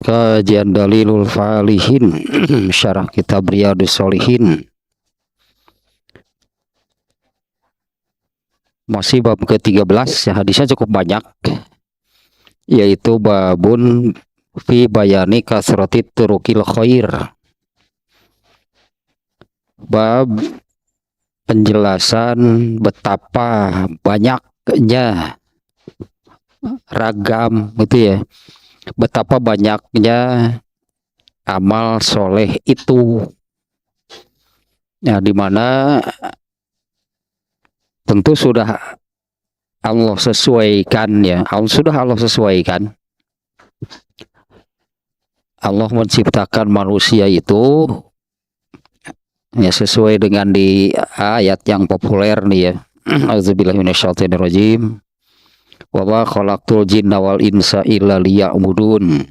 Kajian Dalilul Falihin Syarah Kitab Riyadhus Shalihin. Masih bab ke-13, hadisnya cukup banyak, yaitu babun fi bayani kasratit turukil khair. Bab penjelasan betapa banyaknya ragam gitu ya, betapa banyaknya amal soleh itu. Nah, dimana tentu sudah Allah sesuaikan ya, Allah sesuaikan. Allah menciptakan manusia itu ya sesuai dengan di ayat yang populer nih ya. Auzubillahi minasyaitonirrajim. Wa ma khalaqtul jinna wal insa illa liya'budun.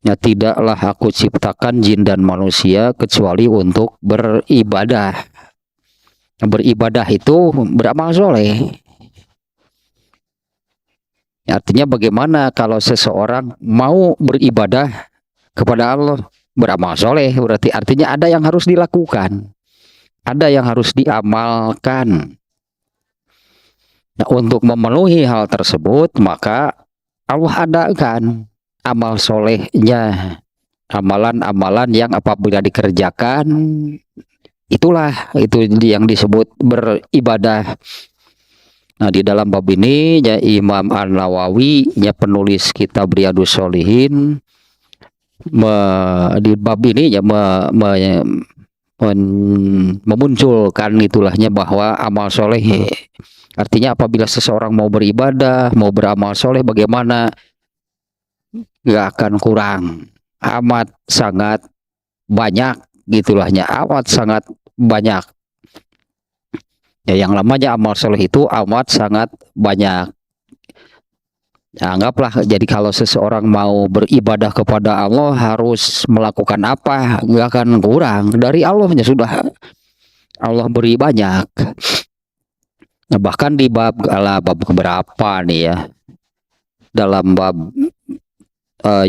Ya, tidaklah aku ciptakan jin dan manusia kecuali untuk beribadah. Beribadah itu beramal soleh. Artinya bagaimana kalau seseorang mau beribadah kepada Allah, beramal soleh, berarti artinya ada yang harus dilakukan, ada yang harus diamalkan. Nah, untuk memenuhi hal tersebut maka Allah adakan amal solehnya, amalan-amalan yang apabila dikerjakan itulah itu yang disebut beribadah. Nah, di dalam bab ini ya Imam An-Nawawi ya penulis kitab Riyadhus Shalihin di bab ini ya memunculkan itulahnya bahwa amal soleh artinya apabila seseorang mau beribadah, mau beramal soleh bagaimana, nggak akan kurang, amat sangat banyak gitulahnya, amat sangat banyak. Ya, yang namanya amal soleh itu amat sangat banyak. Ya, anggaplah jadi kalau seseorang mau beribadah kepada Allah harus melakukan apa, nggak akan kurang dari Allahnya, sudah Allah beri banyak. Nah, bahkan di bab keberapa nih ya, dalam bab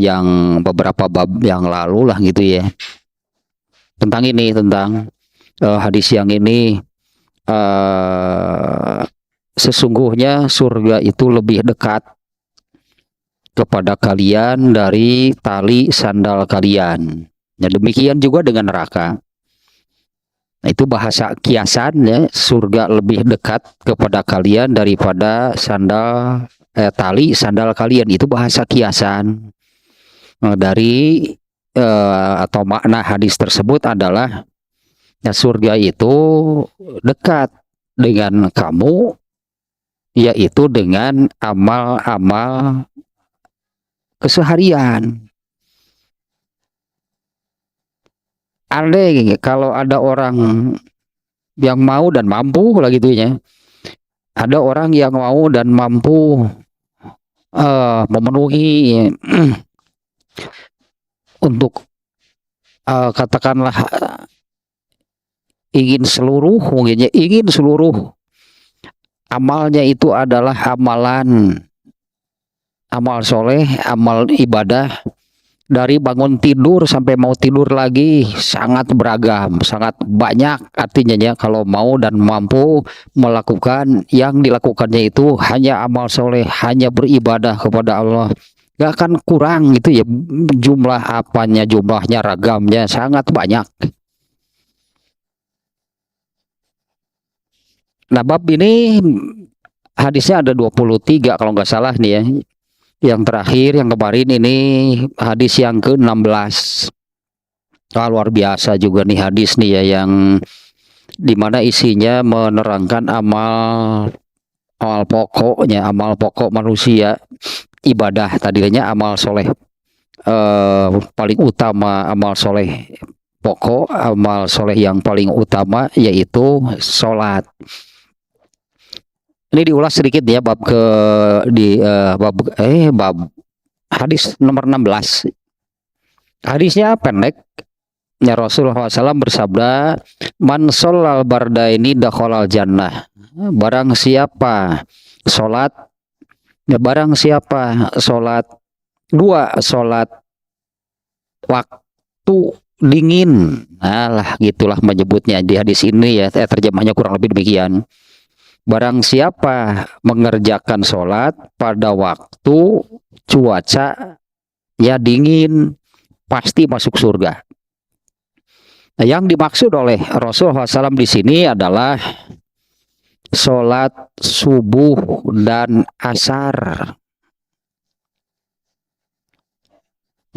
yang beberapa bab yang lalu lah gitu ya, tentang ini, tentang hadis yang ini, sesungguhnya surga itu lebih dekat kepada kalian dari tali sandal kalian. Ya, demikian juga dengan neraka. Nah, itu bahasa kiasan ya, surga lebih dekat kepada kalian daripada tali sandal kalian, itu bahasa kiasan. Nah, dari atau makna hadis tersebut adalah ya, surga itu dekat dengan kamu, yaitu dengan amal-amal keseharian. Andai kalau ada orang yang mau dan mampu lah gitu ya, ada orang yang mau dan mampu memenuhi untuk katakanlah ingin seluruh amalnya itu adalah amal soleh, amal ibadah, dari bangun tidur sampai mau tidur lagi sangat beragam, sangat banyak artinya ya. Kalau mau dan mampu melakukan, yang dilakukannya itu hanya amal soleh, hanya beribadah kepada Allah, gak akan kurang gitu ya, jumlahnya ragamnya sangat banyak. Nah, bab ini hadisnya ada 23 kalau nggak salah nih ya. Yang terakhir, yang kemarin ini hadis yang ke-16. Luar biasa juga nih hadis nih ya, yang dimana isinya menerangkan amal pokoknya, amal pokok manusia, ibadah tadinya amal soleh paling utama, amal soleh pokok, amal soleh yang paling utama yaitu sholat. Ini diulas sedikit ya, bab hadis nomor 16. Hadisnya pendek. Ya, Rasulullah SAW bersabda, "Man sholal bardaini dakhalal jannah." Barang siapa sholat 2 sholat waktu dingin. Nah lah gitulah menyebutnya di hadis ini ya, terjemahnya kurang lebih demikian. Barang siapa mengerjakan sholat pada waktu cuaca ya dingin, pasti masuk surga. Nah, yang dimaksud oleh Rasulullah SAW di sini adalah sholat subuh dan asar.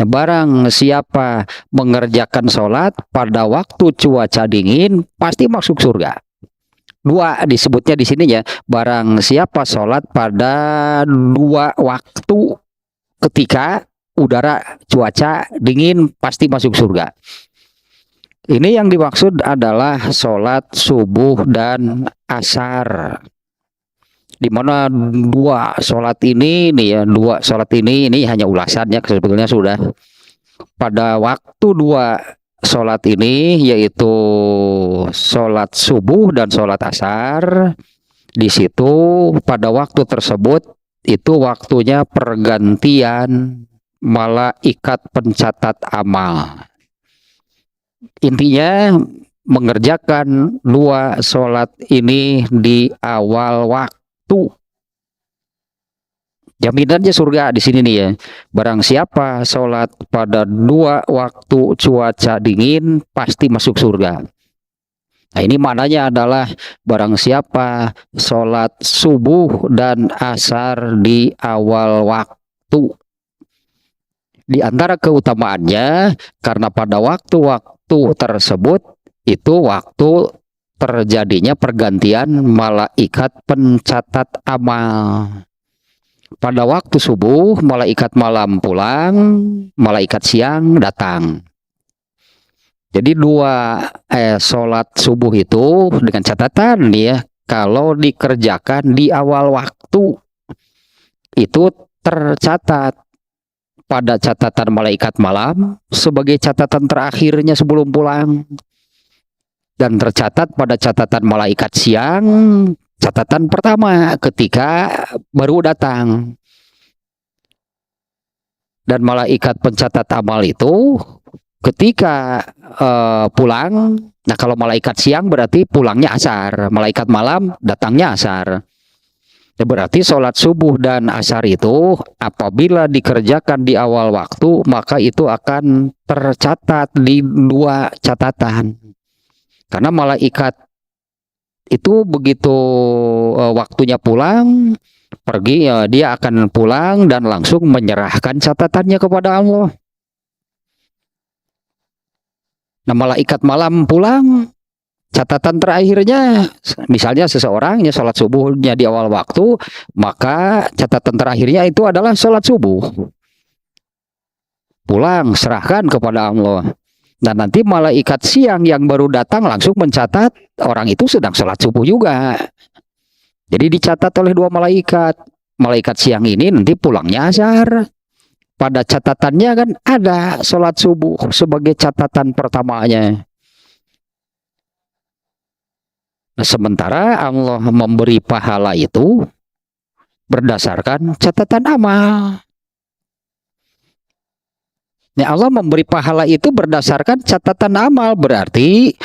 Nah, barang siapa mengerjakan sholat pada waktu cuaca dingin, pasti masuk surga. Dua disebutnya di sini ya. Barang siapa sholat pada dua waktu ketika udara cuaca dingin, pasti masuk surga. Ini yang dimaksud adalah sholat subuh dan asar. Di mana dua sholat ini nih ya, dua sholat ini hanya ulasannya sebetulnya sudah. Pada waktu dua sholat ini yaitu sholat subuh dan sholat asar, di situ pada waktu tersebut itu waktunya pergantian malaikat pencatat amal. Intinya mengerjakan dua sholat ini di awal waktu. Jaminannya surga di sini nih ya. Barang siapa sholat pada dua waktu cuaca dingin, pasti masuk surga. Nah ini maknanya adalah barang siapa sholat subuh dan asar di awal waktu. Di antara keutamaannya, karena pada waktu-waktu tersebut itu waktu terjadinya pergantian malaikat pencatat amal. Pada waktu subuh malaikat malam pulang, malaikat siang datang. Jadi dua sholat subuh itu dengan catatan ya, kalau dikerjakan di awal waktu itu tercatat pada catatan malaikat malam sebagai catatan terakhirnya sebelum pulang, dan tercatat pada catatan malaikat siang catatan pertama ketika baru datang. Dan malaikat pencatat amal itu ketika pulang, nah kalau malaikat siang berarti pulangnya asar, malaikat malam datangnya asar. Ya berarti sholat subuh dan asar itu apabila dikerjakan di awal waktu, maka itu akan tercatat di dua catatan. Karena malaikat itu begitu waktunya pulang, pergi ya, dia akan pulang dan langsung menyerahkan catatannya kepada Allah. Nah malaikat malam pulang, catatan terakhirnya, misalnya seseorang ya sholat subuhnya di awal waktu, maka catatan terakhirnya itu adalah sholat subuh. Pulang, serahkan kepada Allah. Dan nanti malaikat siang yang baru datang langsung mencatat orang itu sedang sholat subuh juga. Jadi dicatat oleh dua malaikat. Malaikat siang ini nanti pulangnya asar. Pada catatannya kan ada sholat subuh sebagai catatan pertamanya. Nah, sementara Allah memberi pahala itu berdasarkan catatan amal. Nah, Allah memberi pahala itu berdasarkan catatan amal, berarti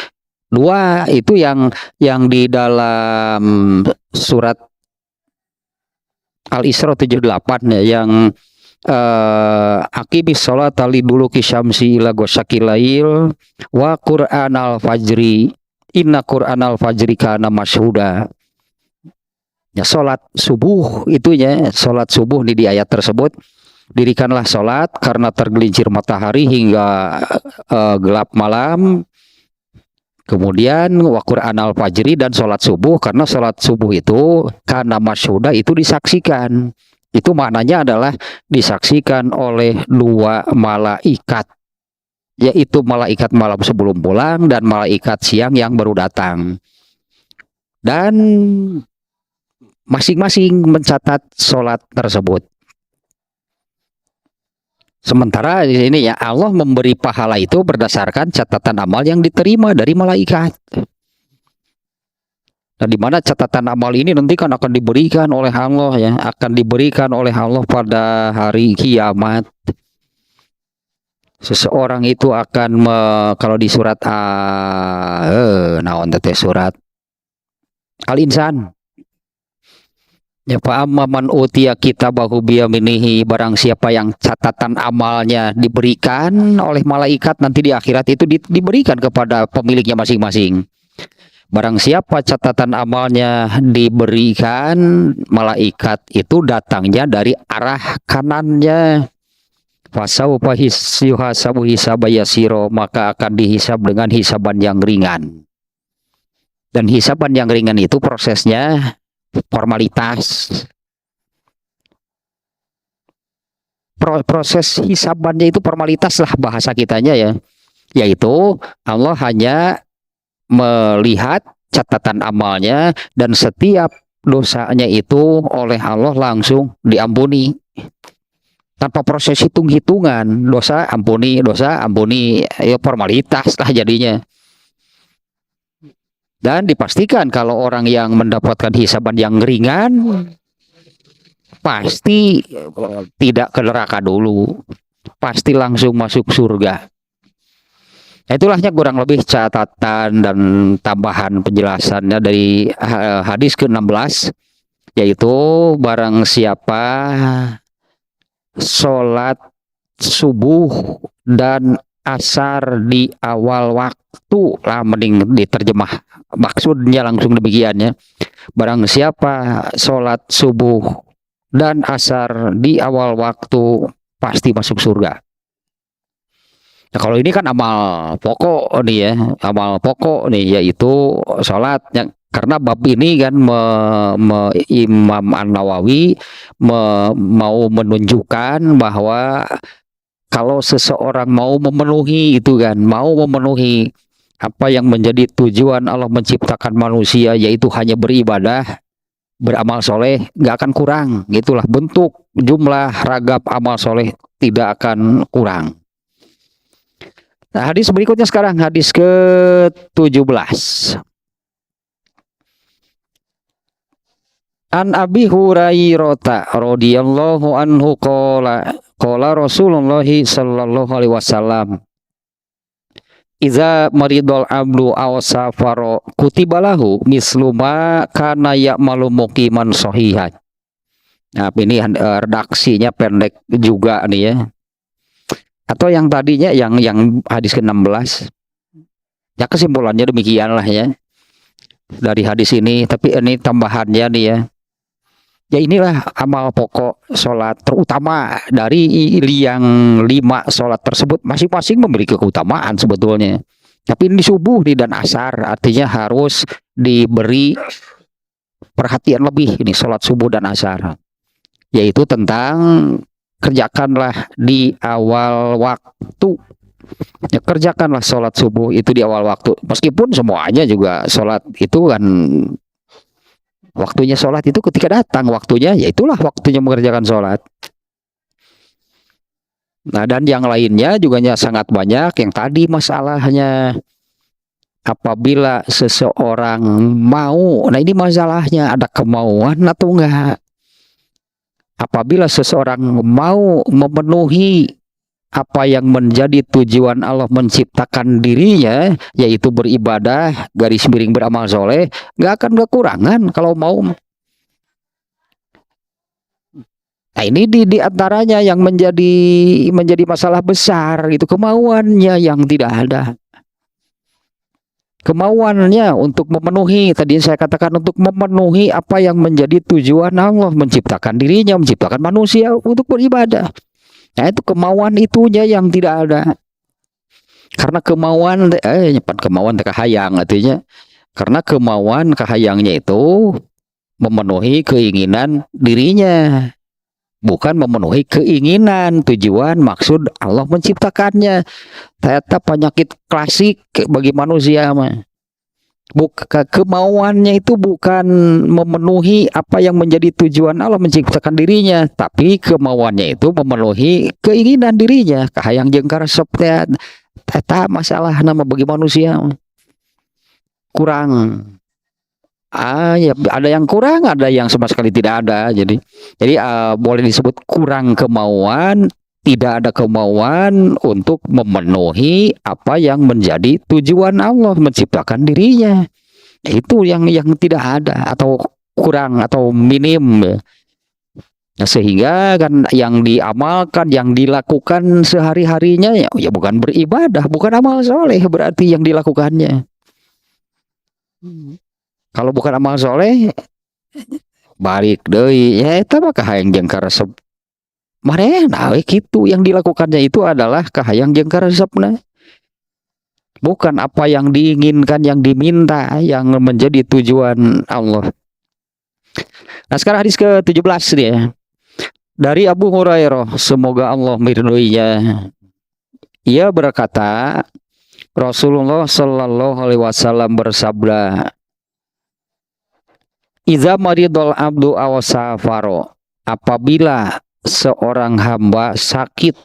dua itu yang di dalam surat Al-Isra 78 ya, yang aqimis sholata liduluki syamsi ila ghasaqil lail wa qur'anal fajri inna qur'anal fajri kana masyhuda. Ya, sholat subuh itunya, sholat subuh di ayat tersebut, dirikanlah sholat karena tergelincir matahari hingga gelap malam. Kemudian wa qur'anal fajri, dan sholat subuh karena sholat subuh itu kana masyhuda itu disaksikan. Itu maknanya adalah disaksikan oleh dua malaikat, yaitu malaikat malam sebelum pulang dan malaikat siang yang baru datang. Dan masing-masing mencatat sholat tersebut. Sementara di sini ya Allah memberi pahala itu berdasarkan catatan amal yang diterima dari malaikat. Nah, di mana catatan amal ini nanti kan akan diberikan oleh Allah ya, akan diberikan oleh Allah pada hari kiamat. Seseorang itu akan kalau di surat naon teh surat Al-Insan. Ya fa amman utiya kitabahu biyaminihi, barang siapa yang catatan amalnya diberikan oleh malaikat nanti di akhirat itu diberikan kepada pemiliknya masing-masing. Barang siapa catatan amalnya diberikan, malaikat itu datangnya dari arah kanannya. Fasaufa yuhasabu hisabayasiro, maka akan dihisab dengan hisaban yang ringan. Dan hisaban yang ringan itu prosesnya formalitas. Proses hisabannya itu formalitas lah bahasa kitanya ya. Yaitu Allah hanya melihat catatan amalnya dan setiap dosanya itu oleh Allah langsung diampuni. Tanpa proses hitung-hitungan, dosa ampuni, ya formalitas lah jadinya. Dan dipastikan kalau orang yang mendapatkan hisaban yang ringan pasti tidak ke neraka dulu, pasti langsung masuk surga. Itulahnya kurang lebih catatan dan tambahan penjelasannya dari hadis ke-16, yaitu barang siapa sholat subuh dan asar di awal waktu lah, mending diterjemah maksudnya langsung demikian ya. Barang siapa sholat subuh dan asar di awal waktu pasti masuk surga. Nah, kalau ini kan amal pokok nih ya, amal pokok nih yaitu sholat. Karena bab ini kan Imam An-Nawawi mau menunjukkan bahwa kalau seseorang mau memenuhi itu kan, mau memenuhi apa yang menjadi tujuan Allah menciptakan manusia, yaitu hanya beribadah, beramal soleh, nggak akan kurang. Gitulah bentuk, jumlah, ragam amal soleh tidak akan kurang. Nah, hadis berikutnya sekarang, hadis ke-17. An Abi Hurairah radhiyallahu anhu qala Rasulullah sallallahu alaihi wasallam, iza maridul abdu aw safaro kutibalahu misluma kana ya'malu muqiman sahihan. Nah, ini redaksinya pendek juga nih ya. Atau yang tadinya yang hadis ke-16. Ya kesimpulannya demikianlah ya. Dari hadis ini, tapi ini tambahannya nih ya. Ya inilah amal pokok sholat, terutama dari yang 5 sholat tersebut masing-masing memiliki keutamaan sebetulnya. Tapi ini subuh nih dan asar artinya harus diberi perhatian lebih ini sholat subuh dan asar. Yaitu tentang kerjakanlah di awal waktu. Ya, kerjakanlah sholat subuh itu di awal waktu. Meskipun semuanya juga sholat itu kan waktunya sholat itu ketika datang waktunya, ya itulah waktunya mengerjakan sholat. Nah, dan yang lainnya juga sangat banyak. Yang tadi masalahnya apabila seseorang mau, nah ini masalahnya ada kemauan atau enggak. Apabila seseorang mau memenuhi apa yang menjadi tujuan Allah menciptakan dirinya, yaitu beribadah, garis miring beramal soleh, nggak akan kekurangan kalau mau. Nah, ini di antaranya yang menjadi masalah besar, itu kemauannya yang tidak ada. Kemauannya untuk memenuhi, tadi saya katakan untuk memenuhi apa yang menjadi tujuan Allah menciptakan dirinya, menciptakan manusia untuk beribadah. Nah, itu kemauan itunya yang tidak ada. Karena kemauan kemauan kahayang artinya. Karena kemauan kahayangnya itu memenuhi keinginan dirinya, bukan memenuhi keinginan tujuan maksud Allah menciptakannya. Ternyata penyakit klasik bagi manusia mah. Kemauannya itu bukan memenuhi apa yang menjadi tujuan Allah menciptakan dirinya, tapi kemauannya itu memenuhi keinginan dirinya. Kahayang jengkar septet, eta masalah nama bagi manusia kurang. Ya ada yang kurang, ada yang sama sekali tidak ada. Jadi boleh disebut kurang kemauan, tidak ada kemauan untuk memenuhi apa yang menjadi tujuan Allah menciptakan dirinya. Itu yang tidak ada atau kurang atau minim. Nah, sehingga kan yang diamalkan, yang dilakukan sehari-harinya ya bukan beribadah, bukan amal soleh berarti yang dilakukannya. Kalau bukan amal soleh, balik deui ya eta mah kahayang jeung karesep. Marena we kitu yang dilakukannya itu adalah kahayang jeung karesepna. Bukan apa yang diinginkan, yang diminta, yang menjadi tujuan Allah. Nah, sekarang hadis ke-17 dia. Dari Abu Hurairah, semoga Allah meridhoinya. Ia berkata, Rasulullah Shallallahu alaihi wasallam bersabda, "Idza maridul abdu aw safaro." Apabila seorang hamba sakit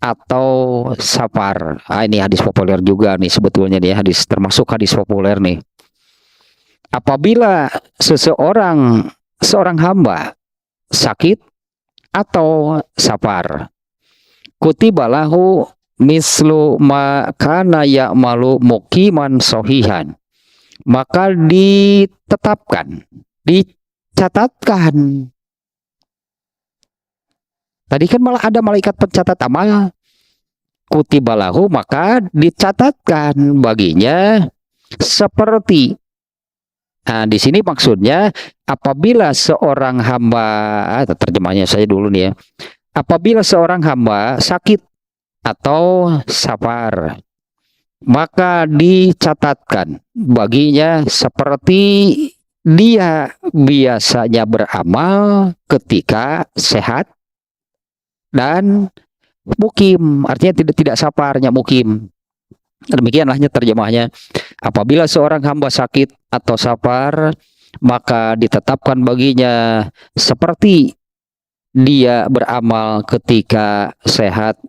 atau safar. Ini hadis populer juga nih sebetulnya nih, hadis termasuk hadis populer nih. Apabila seorang hamba sakit atau safar, kutibalahu mislu ma kana ya'malu muqiman sahihan, maka dicatatkan. Tadi kan malah ada malaikat pencatat amal. Kutibalahu, maka dicatatkan baginya seperti. Nah, di sini maksudnya apabila seorang hamba, terjemahnya saya dulu nih ya. Apabila seorang hamba sakit atau safar, maka dicatatkan baginya seperti dia biasanya beramal ketika sehat dan mukim, artinya tidak safarnya mukim. Demikianlah terjemahnya. Apabila seorang hamba sakit atau safar, maka ditetapkan baginya seperti dia beramal ketika sehat,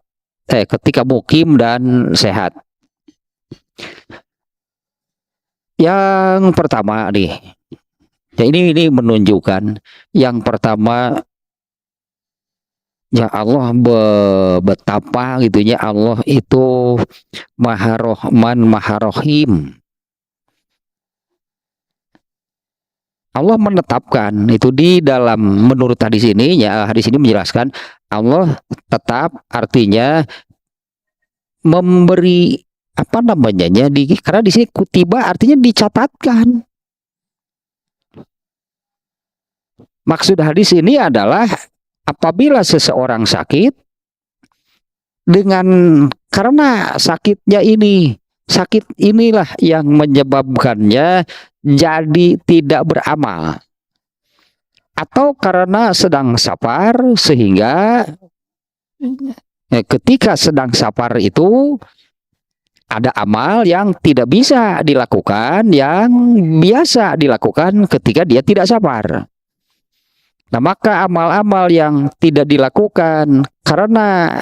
ketika mukim dan sehat. Yang pertama nih, ya ini menunjukkan yang pertama. Ya Allah betapa gitunya Allah itu Maha Rahman, Maha Rahim. Allah menetapkan itu di dalam menurut hadis ini ya, hadis ini menjelaskan Allah tetap artinya memberi apa namanya ya, karena di sini kutiba artinya dicatatkan. Maksud hadis ini adalah apabila seseorang sakit karena sakit inilah yang menyebabkannya jadi tidak beramal, atau karena sedang safar sehingga ketika sedang safar itu ada amal yang tidak bisa dilakukan yang biasa dilakukan ketika dia tidak safar. Nah, maka amal-amal yang tidak dilakukan karena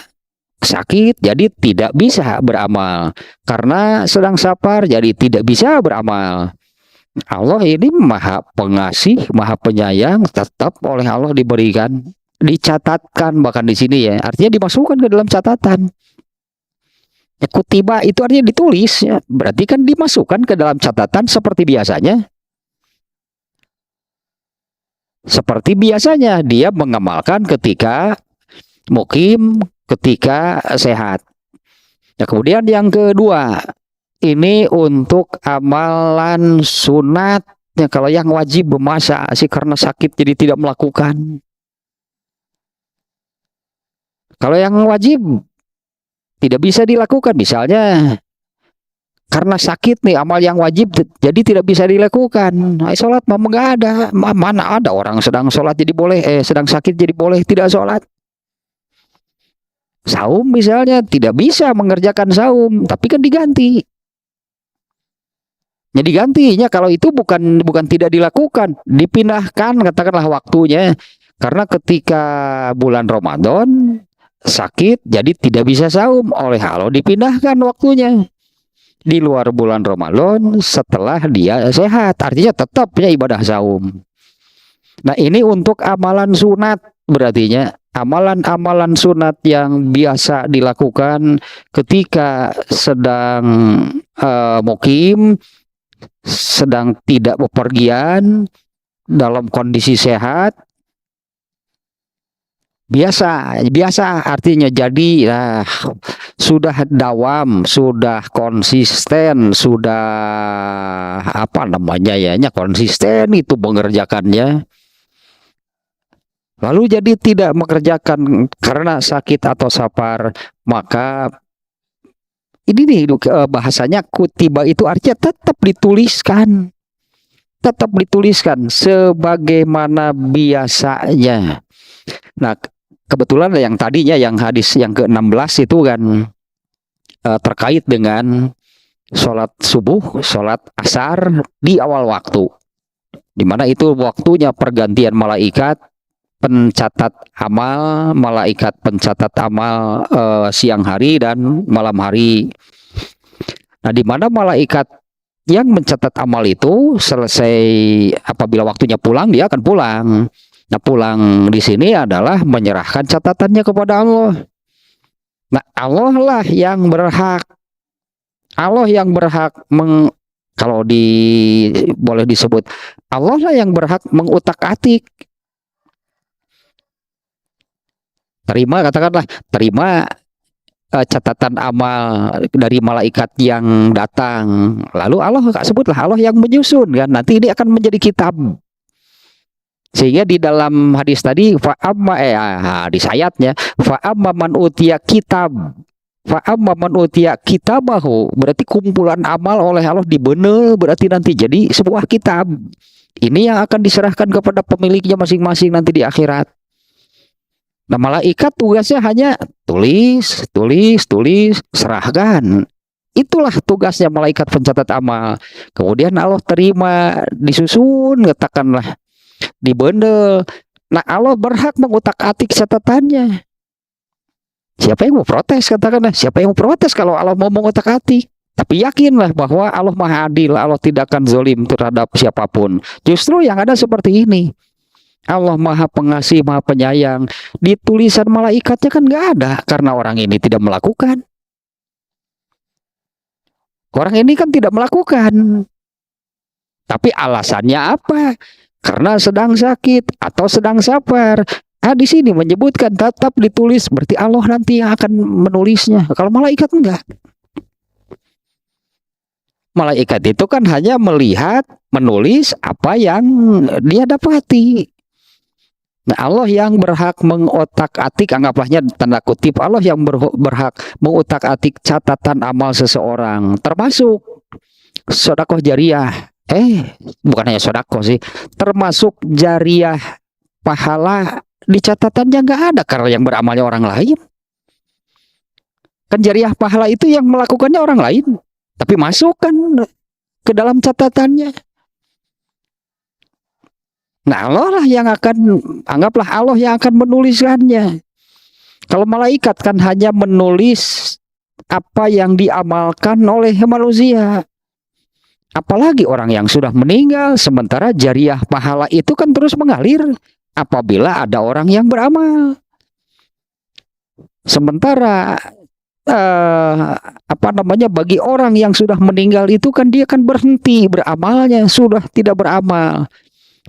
sakit jadi tidak bisa beramal, karena sedang safar jadi tidak bisa beramal. Allah ini Maha Pengasih, Maha Penyayang, tetap oleh Allah diberikan, dicatatkan bahkan di sini ya, artinya dimasukkan ke dalam catatan. Ya, kutiba itu artinya ditulis ya, berarti kan dimasukkan ke dalam catatan seperti biasanya. Seperti biasanya dia mengamalkan ketika mukim, ketika sehat. Nah, kemudian yang kedua, ini untuk amalan sunat. Ya, kalau yang wajib masa sih karena sakit jadi tidak melakukan. Kalau yang wajib tidak bisa dilakukan, misalnya karena sakit nih, amal yang wajib jadi tidak bisa dilakukan. Nah, sholat mah nggak ada. Mana ada orang sedang sholat jadi boleh, sedang sakit jadi boleh tidak sholat. Saum misalnya tidak bisa mengerjakan saum, tapi kan diganti. Jadi gantinya kalau itu bukan tidak dilakukan, dipindahkan katakanlah waktunya. Karena ketika bulan Ramadan sakit jadi tidak bisa saum, oleh Allah dipindahkan waktunya di luar bulan Ramadan setelah dia sehat, artinya tetapnya ibadah saum. Nah, ini untuk amalan sunat berartinya amalan-amalan sunat yang biasa dilakukan ketika sedang mukim, sedang tidak bepergian, dalam kondisi sehat, biasa artinya jadi sudah dawam, sudah konsisten, sudah apa namanya ya, konsisten itu mengerjakannya. Lalu jadi tidak mengerjakan karena sakit atau safar, maka ini nih bahasanya kutiba itu artinya tetap dituliskan sebagaimana biasanya. Nah, kebetulan yang tadinya yang hadis yang ke-16 itu kan terkait dengan sholat subuh, sholat asar di awal waktu, dimana itu waktunya pergantian malaikat pencatat amal siang hari dan malam hari. Nah, dimana malaikat yang mencatat amal itu selesai apabila waktunya pulang, dia akan pulang. Nah, pulang di sini adalah menyerahkan catatannya kepada Allah. Nah, Allah lah yang berhak. Kalau boleh disebut, Allah lah yang berhak mengutak-atik. Terima catatan amal dari malaikat yang datang. Lalu Allah sebutlah Allah yang menyusun kan. Nanti ini akan menjadi kitab. Sehingga di dalam hadis tadi hadis ayatnya man utiya kitabahu, berarti kumpulan amal oleh Allah dibener, berarti nanti jadi sebuah kitab. Ini yang akan diserahkan kepada pemiliknya masing-masing nanti di akhirat. Nah, malaikat tugasnya hanya tulis, serahkan. Itulah tugasnya malaikat pencatat amal. Kemudian Allah terima, disusun, katakanlah dibendel. Nah, Allah berhak mengutak-atik catatannya. Siapa yang mau protes? Katakanlah, siapa yang mau protes kalau Allah mau mengutak-atik? Tapi yakinlah bahwa Allah Maha Adil, Allah tidak akan zalim terhadap siapapun. Justru yang ada seperti ini. Allah Maha Pengasih, Maha Penyayang. Di tulisan malaikatnya kan nggak ada, karena orang ini tidak melakukan. Orang ini kan tidak melakukan. Tapi alasannya apa? Karena sedang sakit atau sedang safar. Di sini menyebutkan tetap ditulis, berarti Allah nanti yang akan menulisnya. Kalau malaikat enggak. Malaikat itu kan hanya melihat, menulis apa yang dia dapati. Nah, Allah yang berhak mengotak-atik, anggaplah tanda kutip, Allah yang berhak mengotak-atik catatan amal seseorang, termasuk sedekah jariah. Bukan hanya sedekah sih, termasuk jariah, pahala di catatannya nggak ada karena yang beramalnya orang lain. Kan jariah pahala itu yang melakukannya orang lain, tapi masuk kan ke dalam catatannya. Nah, Allah lah yang anggaplah Allah yang akan menuliskannya. Kalau malaikat kan hanya menulis apa yang diamalkan oleh manusia. Apalagi orang yang sudah meninggal, sementara jariah pahala itu kan terus mengalir apabila ada orang yang beramal. Sementara bagi orang yang sudah meninggal itu kan dia kan berhenti beramalnya, sudah tidak beramal.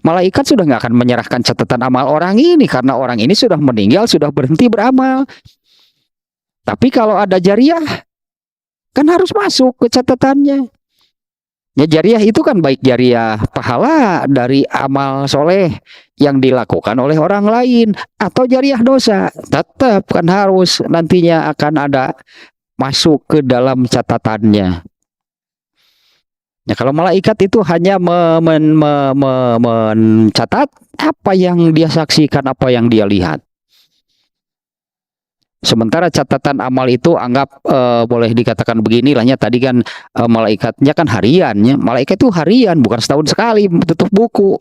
Malaikat sudah nggak akan menyerahkan catatan amal orang ini karena orang ini sudah meninggal, sudah berhenti beramal. Tapi kalau ada jariah, kan harus masuk ke catatannya. Ya, jariah itu kan baik jariah pahala dari amal soleh yang dilakukan oleh orang lain atau jariah dosa, tetap kan harus nantinya akan ada masuk ke dalam catatannya. Nah, kalau malaikat itu hanya mencatat apa yang dia saksikan, apa yang dia lihat. Sementara catatan amal itu anggap boleh dikatakan beginilahnya, tadi kan malaikatnya kan hariannya. Malaikat itu harian, bukan setahun sekali tutup buku.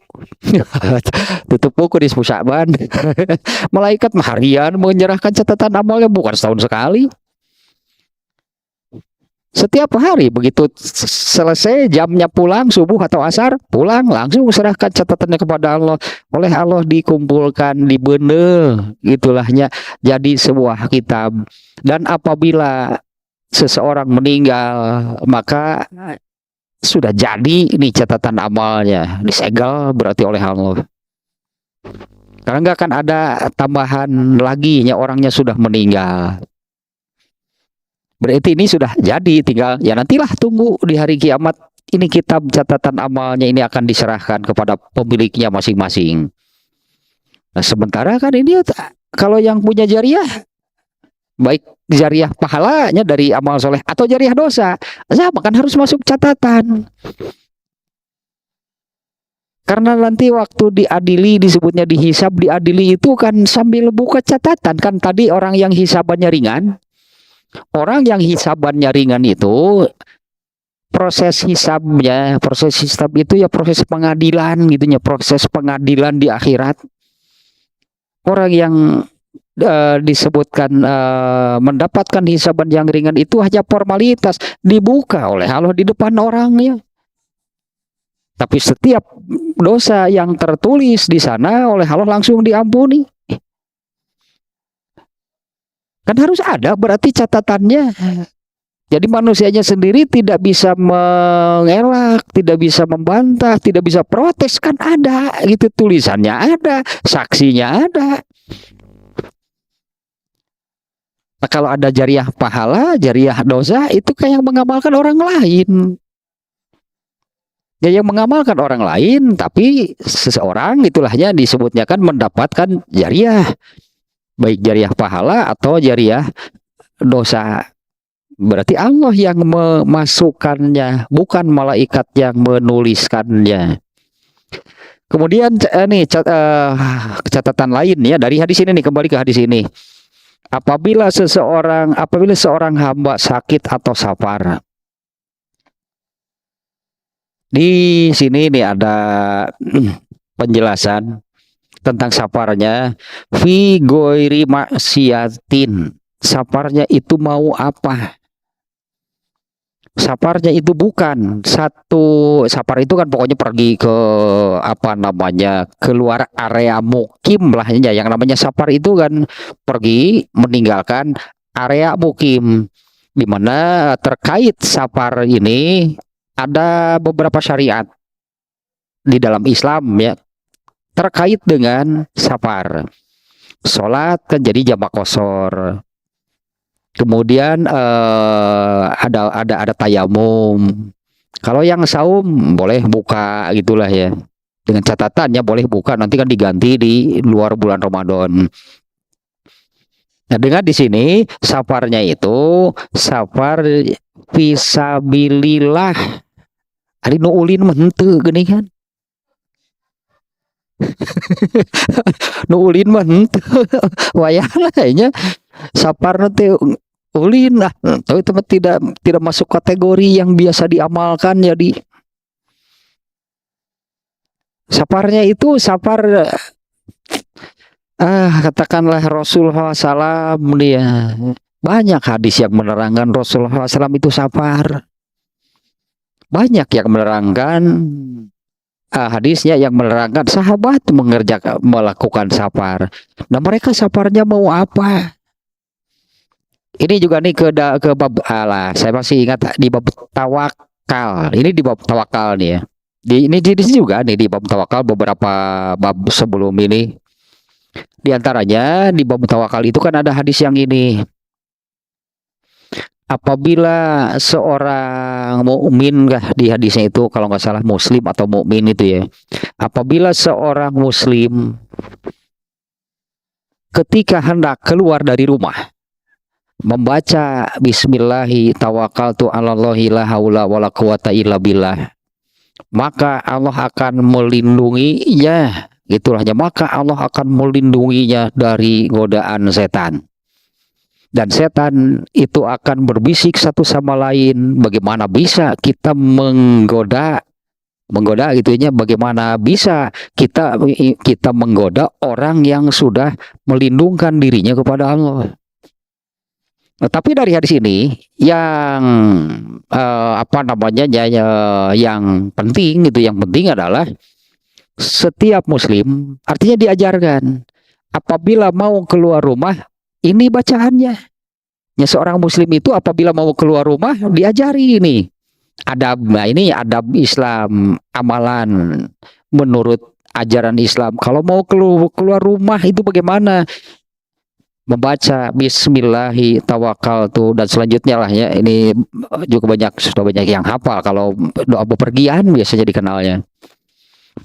Tutup buku di Sya'ban. Malaikat harian menyerahkan catatan amalnya, bukan setahun sekali. Setiap hari begitu selesai jamnya pulang subuh atau asar, pulang langsung serahkan catatannya kepada Allah. Oleh Allah dikumpulkan di bendel gitulahnya jadi sebuah kitab. Dan apabila seseorang meninggal maka sudah jadi ini catatan amalnya disegel berarti oleh Allah. Karena nggak akan ada tambahan lagi nya orangnya sudah meninggal. Berarti ini sudah jadi, tinggal ya nantilah tunggu di hari kiamat ini kitab catatan amalnya ini akan diserahkan kepada pemiliknya masing-masing. Nah, sementara kan ini kalau yang punya jariah baik jariah pahalanya dari amal soleh atau jariah dosa, sama kan harus masuk catatan. Karena nanti waktu diadili disebutnya dihisab, diadili itu kan sambil buka catatan kan tadi orang yang hisabannya ringan. Orang yang hisabannya ringan itu proses hisab itu ya proses pengadilan gitu ya, proses pengadilan di akhirat. Orang yang disebutkan mendapatkan hisaban yang ringan itu hanya formalitas, dibuka oleh Allah di depan orangnya. Tapi setiap dosa yang tertulis di sana oleh Allah langsung diampuni. Kan harus ada berarti catatannya. Jadi manusianya sendiri tidak bisa mengelak, tidak bisa membantah, tidak bisa protes, kan ada gitu, tulisannya ada, saksinya ada. Nah, kalau ada jariah pahala, jariah dosa itu kayak mengamalkan orang lain. Ya, yang mengamalkan orang lain, tapi seseorang itulahnya disebutnya kan mendapatkan jariah. Baik jariah pahala atau jariah dosa. Berarti Allah yang memasukkannya, bukan malaikat yang menuliskannya. Kemudian catatan lain ya dari hadis ini nih, kembali ke hadis ini. Apabila seorang hamba sakit atau safar. Di sini nih ada penjelasan tentang safarnya. Fi goiri maksiatin, safarnya itu mau apa? Safarnya itu bukan satu, safar itu kan pokoknya pergi ke apa namanya, keluar area mukim lah ya. Yang namanya safar itu kan pergi meninggalkan area mukim, di mana terkait safar ini ada beberapa syariat di dalam Islam ya terkait dengan safar. Sholat kan jadi jamak qashar. Kemudian ada tayamum. Kalau yang saum boleh buka gitulah ya. Dengan catatannya boleh buka, nanti kan diganti di luar bulan Ramadan. Nah, dengan di sini safarnya itu safar fisabilillah. Ari nu ulin mah henteu geuning kan. Nu ulin mah wayah nya safar nanti ulin lah, tapi itu tidak masuk kategori yang biasa diamalkan. Jadi safarnya itu safar katakanlah Rasulullah SAW, dia banyak hadis yang menerangkan Rasulullah SAW itu safar. Banyak yang menerangkan hadisnya yang menerangkan sahabat melakukan safar. Nah, mereka safarnya mau apa? Ini juga nih ke bab saya masih ingat di bab tawakal. Ini di bab tawakal nih ya. Ini di sini juga nih di bab tawakal beberapa bab sebelum ini. Di antaranya di bab tawakal itu kan ada hadis yang ini. Apabila seorang mukmin di hadisnya itu kalau nggak salah muslim atau mukmin itu ya. Apabila seorang muslim ketika hendak keluar dari rumah membaca bismillahi tawakkaltu 'alallahi la haula wala quwata illa billah, maka Allah akan melindunginya, itulahnya, maka Allah akan melindunginya dari godaan setan. Dan setan itu akan berbisik satu sama lain, bagaimana bisa kita menggoda gitunya, bagaimana bisa kita menggoda orang yang sudah melindungkan dirinya kepada Allah. Tapi dari hadis ini yang apa namanya yang penting itu, yang penting adalah setiap muslim artinya diajarkan apabila mau keluar rumah ini bacaannya. Ya, seorang muslim itu apabila mau keluar rumah diajari ini adab. Nah, ini adab Islam, amalan menurut ajaran Islam. Kalau mau keluar rumah itu bagaimana? Membaca Bismillahi tawakkaltu dan selanjutnya lah ya. Ini juga sudah banyak yang hafal kalau doa bepergian biasanya dikenalnya.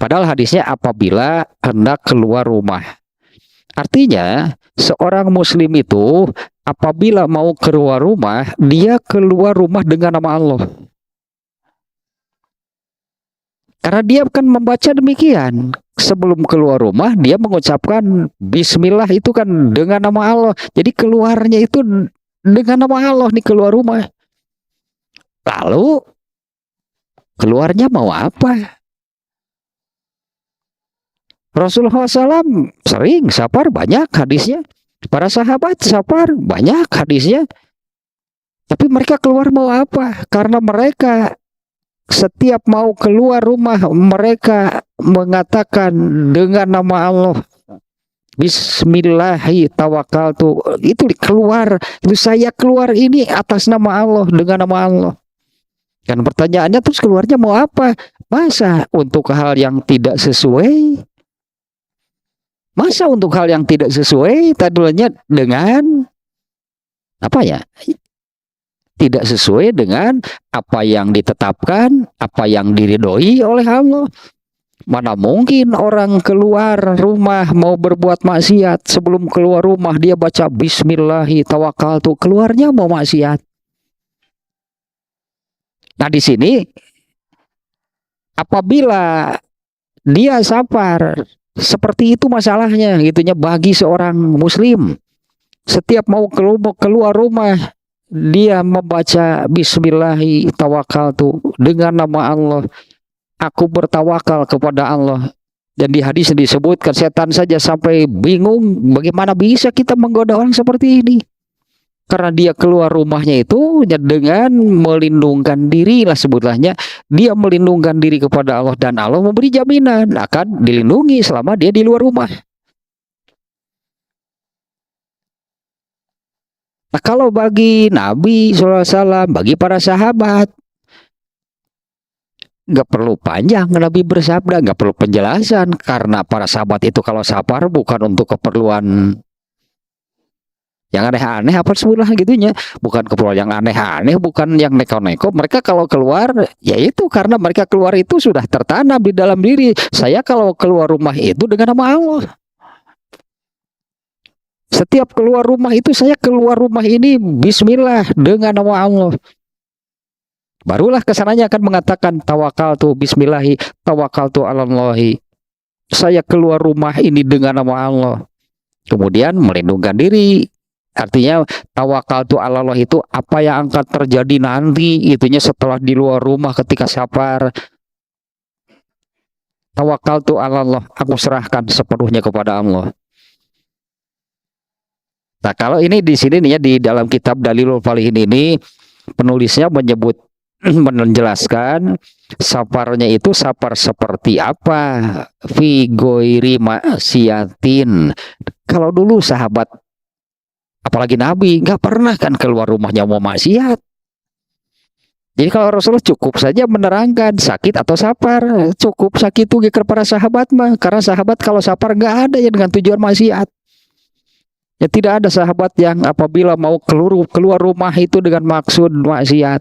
Padahal hadisnya apabila hendak keluar rumah. Artinya seorang muslim itu apabila mau keluar rumah, dia keluar rumah dengan nama Allah. Karena dia akan membaca demikian. Sebelum keluar rumah, dia mengucapkan Bismillah itu kan dengan nama Allah. Jadi keluarnya itu dengan nama Allah nih keluar rumah. Lalu keluarnya mau apa? Rasulullah SAW sering safar, banyak hadisnya. Para sahabat safar, banyak hadisnya. Tapi mereka keluar mau apa? Karena mereka setiap mau keluar rumah mereka mengatakan dengan nama Allah Bismillahi tawakkaltu. Itu keluar, itu saya keluar ini atas nama Allah, dengan nama Allah. Dan pertanyaannya terus keluarnya mau apa? Masa untuk hal yang tidak sesuai? Masa untuk hal yang tidak sesuai tadinya dengan apa ya? Tidak sesuai dengan apa yang ditetapkan, apa yang diridhoi oleh Allah. Mana mungkin orang keluar rumah mau berbuat maksiat, sebelum keluar rumah dia baca Bismillahi tawakkaltu, keluarnya mau maksiat. Nah di sini apabila dia safar, seperti itu masalahnya gitunya bagi seorang muslim. Setiap mau keluar rumah dia membaca Bismillahi tawakkaltu dengan nama Allah. Aku bertawakal kepada Allah. Dan di hadis disebutkan setan saja sampai bingung bagaimana bisa kita menggoda orang seperti ini. Karena dia keluar rumahnya itu dengan melindungkan diri lah sebutlahnya. Dia melindungkan diri kepada Allah dan Allah memberi jaminan akan dilindungi selama dia di luar rumah. Nah kalau bagi Nabi SAW, bagi para sahabat, nggak perlu panjang Nabi bersabda, nggak perlu penjelasan. Karena para sahabat itu kalau safar bukan untuk keperluan yang aneh-aneh apa sebutlah gitunya, bukan keperluan yang aneh-aneh, bukan yang neko-neko. Mereka kalau keluar ya itu karena mereka keluar itu sudah tertanam di dalam diri. Saya kalau keluar rumah itu dengan nama Allah. Setiap keluar rumah itu saya keluar rumah ini Bismillah dengan nama Allah. Barulah kesananya akan mengatakan tawakaltu Bismillahi tawakaltu alallahi. Saya keluar rumah ini dengan nama Allah. Kemudian melindungkan diri. Artinya tawakaltu alallah itu apa yang akan terjadi nanti itunya setelah di luar rumah ketika safar. Tawakaltu alallah, aku serahkan sepenuhnya kepada Allah. Nah, kalau ini di sini nih ya di dalam kitab Dalilul Falihin ini penulisnya menyebut menjelaskan safarnya itu safar seperti apa, fi ghairi ma'siyatin. Kalau dulu sahabat apalagi Nabi nggak pernah kan keluar rumahnya mau maksiat. Jadi kalau Rasulullah cukup saja menerangkan sakit atau safar, cukup sakit itu para sahabat mah, karena sahabat kalau safar nggak ada ya dengan tujuan maksiat. Ya tidak ada sahabat yang apabila mau keluar rumah itu dengan maksud maksiat.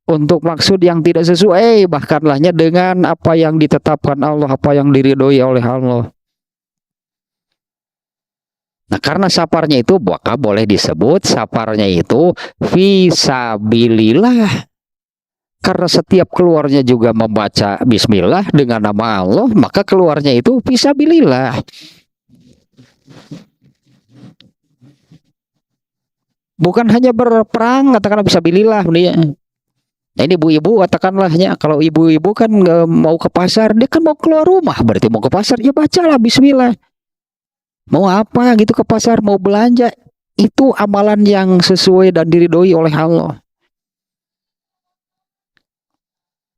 Untuk maksud yang tidak sesuai, bahkan lahnya dengan apa yang ditetapkan Allah, apa yang diridhoi oleh Allah. Nah karena safarnya itu maka boleh disebut safarnya itu fisabilillah. Karena setiap keluarnya juga membaca Bismillah dengan nama Allah, maka keluarnya itu fisabilillah. Bukan hanya berperang, katakanlah fisabilillah dia. Nah, ini ibu-ibu katakanlahnya, kalau ibu-ibu kan mau ke pasar, dia kan mau keluar rumah, berarti mau ke pasar, ya bacalah Bismillah. Mau apa gitu ke pasar, mau belanja, itu amalan yang sesuai dan diridhoi oleh Allah.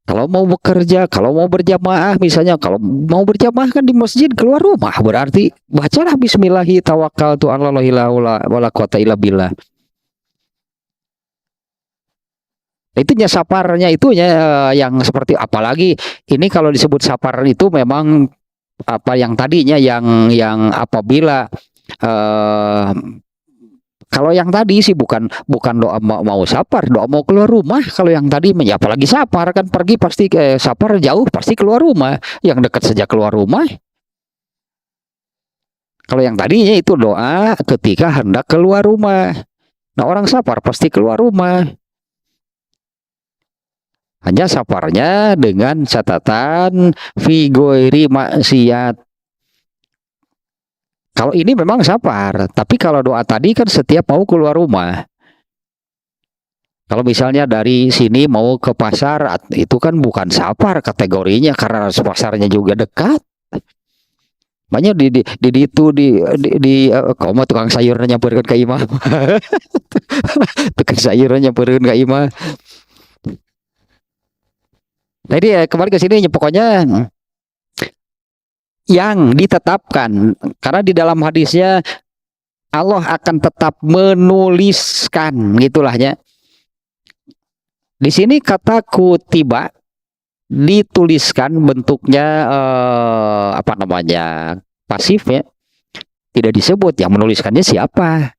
Kalau mau bekerja, kalau mau berjamaah, misalnya kalau mau berjamaah kan di masjid keluar rumah, berarti bacalah bismillahi tawakkaltu 'alallahi la haula wala quwata illa billah. Itunya saparnya itunya yang seperti apalagi ini kalau disebut sapar itu memang apa yang tadinya yang apabila eh, kalau yang tadi sih bukan doa mau sapar, doa mau keluar rumah. Kalau yang tadi ya apalagi sapar kan pergi pasti sapar jauh pasti keluar rumah. Yang dekat saja keluar rumah. Kalau yang tadinya itu doa ketika hendak keluar rumah. Nah, orang sapar pasti keluar rumah. Hanya saparnya dengan catatan fi ghairi maksiat. Kalau ini memang sapar, tapi kalau doa tadi kan setiap mau keluar rumah. Kalau misalnya dari sini mau ke pasar, itu kan bukan sapar kategorinya karena pasarnya juga dekat. Banyak di itu kamu tukang sayurnya nyamperin ke imam. Tukang sayurnya nyamperin ke imam. Jadi kembali ke sini pokoknya yang ditetapkan karena di dalam hadisnya Allah akan tetap menuliskan gitulahnya. Di sini kata kutiba dituliskan bentuknya apa namanya pasif ya, tidak disebut yang menuliskannya siapa.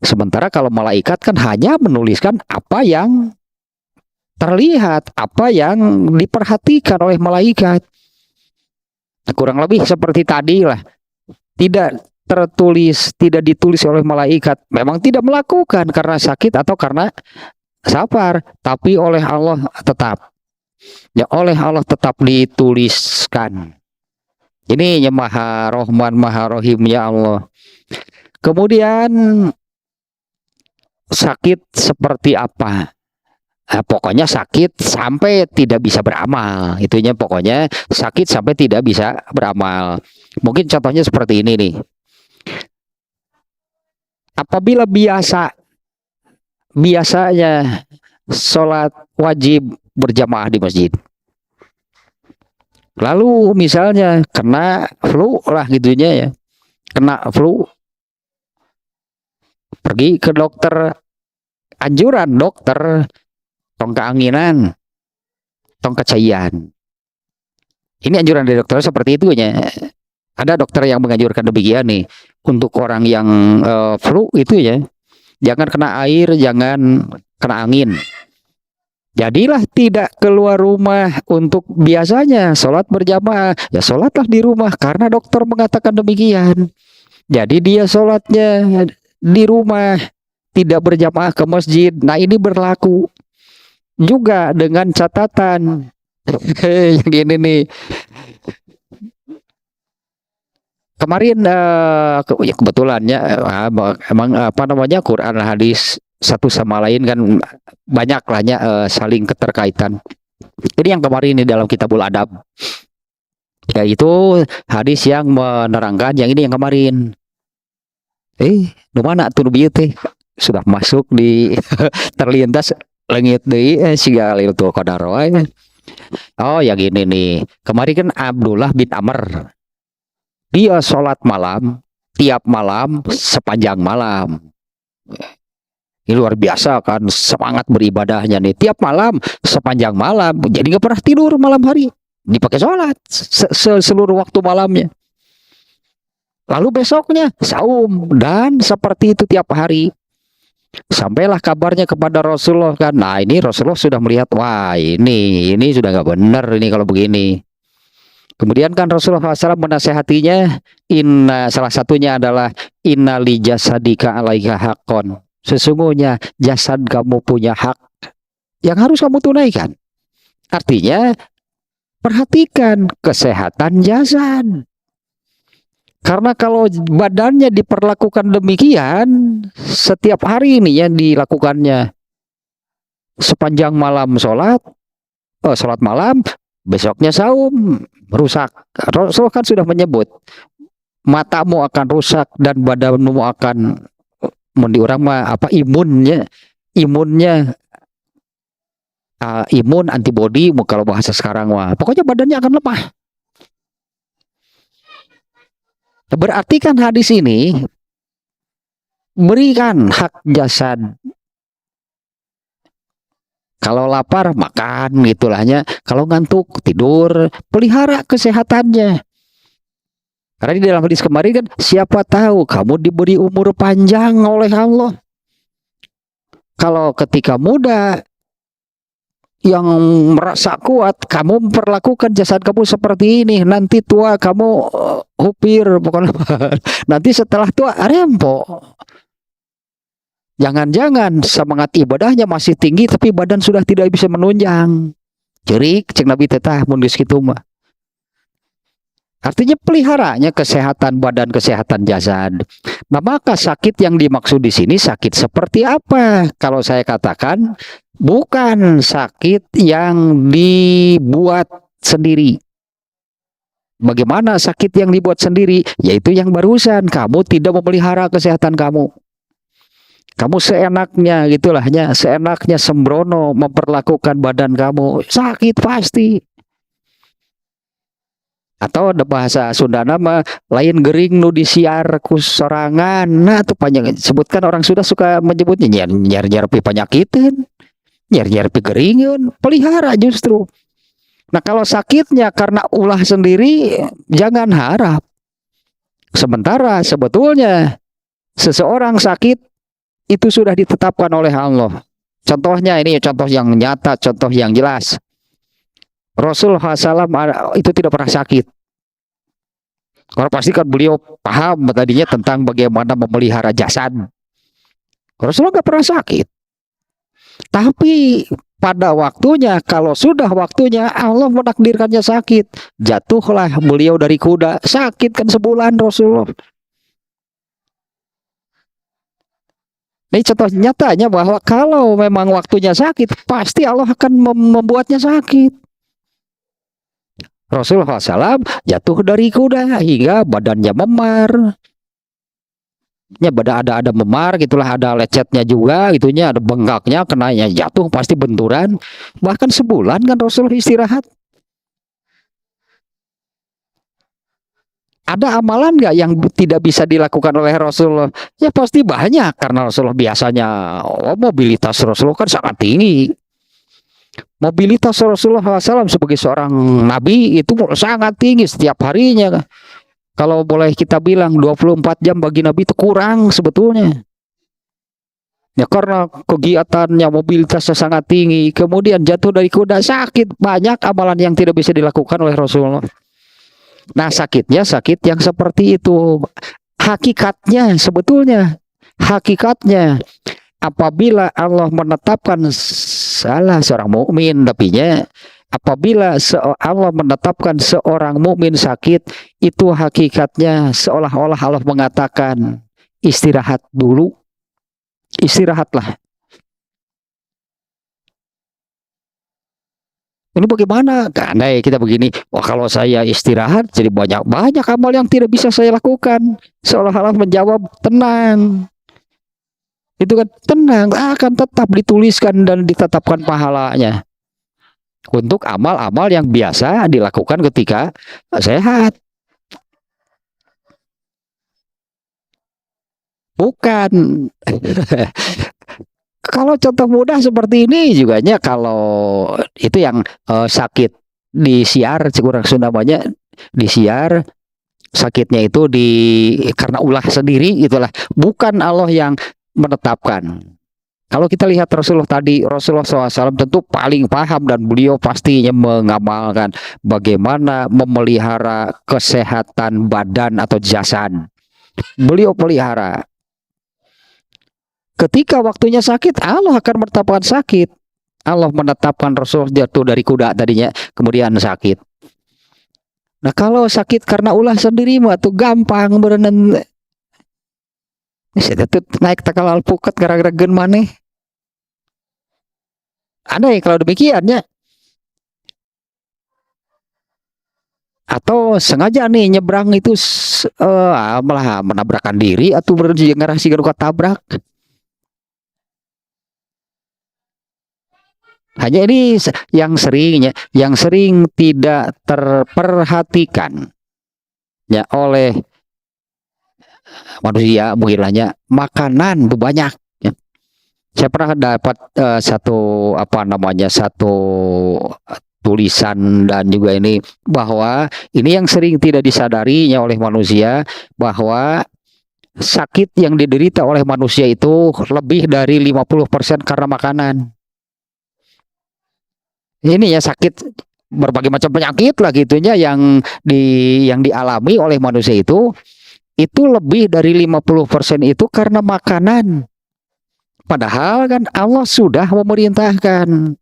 Sementara kalau malaikat kan hanya menuliskan apa yang terlihat, apa yang diperhatikan oleh malaikat. Kurang lebih seperti tadi lah. Tidak tertulis, tidak ditulis oleh malaikat. Memang tidak melakukan karena sakit atau karena sapar, tapi oleh Allah tetap. Ya oleh Allah tetap dituliskan. Ini ya Maha Rahman, Maha Rahim ya Allah. Kemudian sakit seperti apa? Nah, pokoknya sakit sampai tidak bisa beramal. Itunya pokoknya sakit sampai tidak bisa beramal. Mungkin contohnya seperti ini nih. Apabila biasanya sholat wajib berjamaah di masjid. Lalu misalnya kena flu lah gitunya ya. Kena flu. Pergi ke dokter, anjuran dokter tong keanginan, tong kecayan. Ini anjuran dari dokter seperti itu ya. Ada dokter yang menganjurkan demikian nih untuk orang yang flu itu ya. Jangan kena air, jangan kena angin. Jadilah tidak keluar rumah untuk biasanya sholat berjamaah. Ya sholatlah di rumah karena dokter mengatakan demikian. Jadi dia sholatnya di rumah, tidak berjamaah ke masjid. Nah ini berlaku juga dengan catatan yang ini nih kemarin ya kebetulannya emang apa namanya Quran hadis satu sama lain kan banyak lahnya saling keterkaitan. Ini yang kemarin ini dalam Kitabul Adab, yaitu hadis yang menerangkan yang ini yang kemarin. Di mana tuh teh sudah masuk di terlintas langit deh siga Lailatul Qadar. Oh yang ini nih. Kemarin kan Abdullah bin Amr. Dia sholat malam tiap malam sepanjang malam. Ini luar biasa kan semangat beribadahnya nih. Tiap malam sepanjang malam. Jadi nggak pernah tidur malam hari. Dipakai sholat seluruh waktu malamnya. Lalu besoknya saum dan seperti itu tiap hari. Sampailah kabarnya kepada Rasulullah kan. Nah ini Rasulullah sudah melihat, wah ini sudah nggak benar ini kalau begini. Kemudian kan Rasulullah SAW menasehatinya, salah satunya adalah inna li jasadika alaika haqqon. Sesungguhnya jasad kamu punya hak yang harus kamu tunaikan. Artinya perhatikan kesehatan jasad. Karena kalau badannya diperlakukan demikian, setiap hari ini yang dilakukannya sepanjang malam sholat malam, besoknya saum, rusak. Rasulullah kan sudah menyebut, matamu akan rusak dan badanmu akan mun di urang mah apa imunnya imun antibody kalau bahasa sekarang mah pokoknya badannya akan lemah. Berarti kan hadis ini berikan hak jasad. Kalau lapar makan gitulahnya, kalau ngantuk tidur, pelihara kesehatannya. Karena di dalam hadis kemarin kan siapa tahu kamu diberi umur panjang oleh Allah. Kalau ketika muda yang merasa kuat, kamu memperlakukan jasad kamu seperti ini, nanti tua kamu upir, pokoknya nanti setelah tua rempo. Jangan-jangan semangat ibadahnya masih tinggi tapi badan sudah tidak bisa menunjang. Cerik cek Nabi tetah mun geus kitu mah. Artinya peliharanya kesehatan badan, kesehatan jasad. Nah, maka sakit yang dimaksud di sini sakit seperti apa? Kalau saya katakan bukan sakit yang dibuat sendiri. Bagaimana sakit yang dibuat sendiri? Yaitu yang barusan, kamu tidak memelihara kesehatan kamu. Kamu seenaknya gitulahnya, seenaknya sembrono memperlakukan badan kamu, sakit pasti. Atau ada bahasa Sunda nama lain gering nu disiar ku sorangan. Nah, itu panjang sebutkan orang Sunda suka menyebutnya nyer pi panyakitan, nyer pi geringeun, pelihara justru. Nah, kalau sakitnya karena ulah sendiri jangan harap. Sementara sebetulnya seseorang sakit itu sudah ditetapkan oleh Allah. Contohnya ini contoh yang nyata, contoh yang jelas. Rasulullah SAW itu tidak pernah sakit. Karena pasti kan beliau paham tadinya tentang bagaimana memelihara jasad. Rasulullah nggak pernah sakit. Tapi pada waktunya, kalau sudah waktunya Allah menakdirkannya sakit, jatuhlah beliau dari kuda, sakit kan sebulan Rasulullah. Ini contoh nyatanya bahwa kalau memang waktunya sakit, pasti Allah akan membuatnya sakit. Rasulullah SAW jatuh dari kuda hingga badannya memar. Ya, ada memar gitulah, ada lecetnya juga gitunya, ada bengkaknya, kenanya jatuh pasti benturan. Bahkan sebulan kan Rasulullah istirahat. Ada amalan nggak yang tidak bisa dilakukan oleh Rasulullah? Ya pasti banyak, karena Rasulullah biasanya mobilitas Rasulullah kan sangat tinggi. Mobilitas Rasulullah SAW sebagai seorang nabi itu sangat tinggi setiap harinya. Kalau boleh kita bilang 24 jam bagi nabi itu kurang sebetulnya. Ya karena kegiatannya, mobilitasnya sangat tinggi. Kemudian jatuh dari kuda, sakit. Banyak amalan yang tidak bisa dilakukan oleh Rasulullah. Nah, sakitnya sakit yang seperti itu. Hakikatnya sebetulnya, hakikatnya apabila Allah menetapkan salah seorang mukmin, tapinya apabila Allah menetapkan seorang mukmin sakit, itu hakikatnya seolah-olah Allah mengatakan istirahat dulu, istirahatlah. Ini bagaimana? Andai kita begini, wah kalau saya istirahat jadi banyak amal yang tidak bisa saya lakukan. Seolah-olah menjawab tenang. Itu kan tenang, akan tetap dituliskan dan ditetapkan pahalanya. Untuk amal-amal yang biasa dilakukan ketika sehat. Bukan. Kalau contoh mudah seperti ini juga kalau itu yang sakit disiar, kurang namanya disiar, sakitnya itu karena ulah sendiri itulah, bukan Allah yang menetapkan. Kalau kita lihat Rasulullah tadi, Rasulullah SAW tentu paling paham dan beliau pastinya mengamalkan bagaimana memelihara kesehatan badan atau jasad. Beliau pelihara. Ketika waktunya sakit, Allah akan menetapkan sakit. Allah menetapkan Rasulullah jatuh dari kuda tadinya, kemudian sakit. Nah, kalau sakit karena ulah sendiri mah tuh gampang berenang. Saya naik takal alpukat gara-gara gen maneh. Ada yang kalau demikian ya. Atau sengaja nih nyebrang itu malah menabrakkan diri atau ngarasi tabrak. Hanya ini yang sering tidak terperhatikan ya oleh manusia, mungkin hanya makanan tuh banyak. Ya. Saya pernah dapat satu tulisan dan juga ini bahwa ini yang sering tidak disadarinya oleh manusia, bahwa sakit yang diderita oleh manusia itu lebih dari 50% karena makanan. Ini ya sakit berbagai macam penyakit lah gitunya yang dialami oleh manusia itu lebih dari 50% itu karena makanan. Padahal kan Allah sudah memerintahkan